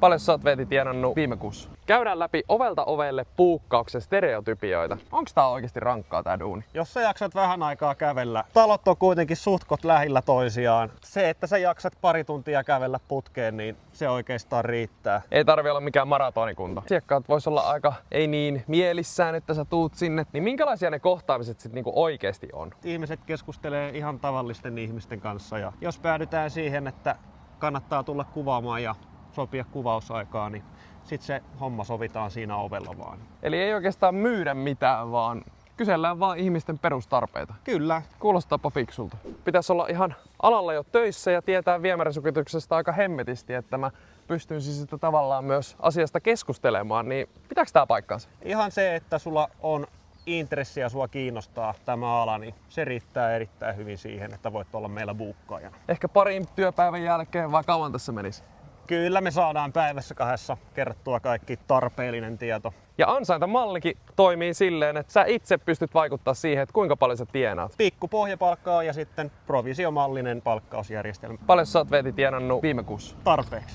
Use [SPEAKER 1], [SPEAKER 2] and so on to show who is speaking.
[SPEAKER 1] Paljon sä oot Veeti tienannut viime kuussa? Käydään läpi ovelta ovelle puukkauksen stereotypioita. Onks tää oikeesti rankkaa tää duuni?
[SPEAKER 2] Jos sä jaksat vähän aikaa kävellä, talot on kuitenkin suhtkot lähellä toisiaan. Se, että sä jaksat pari tuntia kävellä putkeen, niin se oikeastaan riittää.
[SPEAKER 1] Ei tarvi olla mikään maratonikunta. Asiakkaat vois olla aika ei niin mielissään, että sä tuut sinne. Niin minkälaisia ne kohtaamiset sit niinku oikeesti on?
[SPEAKER 2] Ihmiset keskustelee ihan tavallisten ihmisten kanssa ja jos päädytään siihen, että kannattaa tulla kuvaamaan ja sopia kuvausaikaa, niin sitten se homma sovitaan siinä ovella vaan.
[SPEAKER 1] Eli ei oikeastaan myydä mitään, vaan kysellään vaan ihmisten perustarpeita.
[SPEAKER 2] Kyllä.
[SPEAKER 1] Kuulostaapa fiksulta. Pitäisi olla ihan alalla jo töissä ja tietää viemärisukituksensta aika hemmetisti, että mä pystyisin sitten tavallaan myös asiasta keskustelemaan, niin pitääkö tää paikkaansa?
[SPEAKER 2] Ihan se, että sulla on intressiä, sua kiinnostaa tämä ala, niin se riittää erittäin hyvin siihen, että voit olla meillä buukkaajana.
[SPEAKER 1] Ehkä parin työpäivän jälkeen, vai kauan tässä menisi?
[SPEAKER 2] Kyllä me saadaan päivässä 2 kerrottua kaikki tarpeellinen tieto.
[SPEAKER 1] Ja ansaintamallikin toimii silleen, että sä itse pystyt vaikuttaa siihen, että kuinka paljon sä tienaat.
[SPEAKER 2] Pikku pohjapalkkaa ja sitten provisiomallinen palkkausjärjestelmä.
[SPEAKER 1] Paljon sä oot Veeti tienannut viime kuussa?
[SPEAKER 2] Tarpeeksi.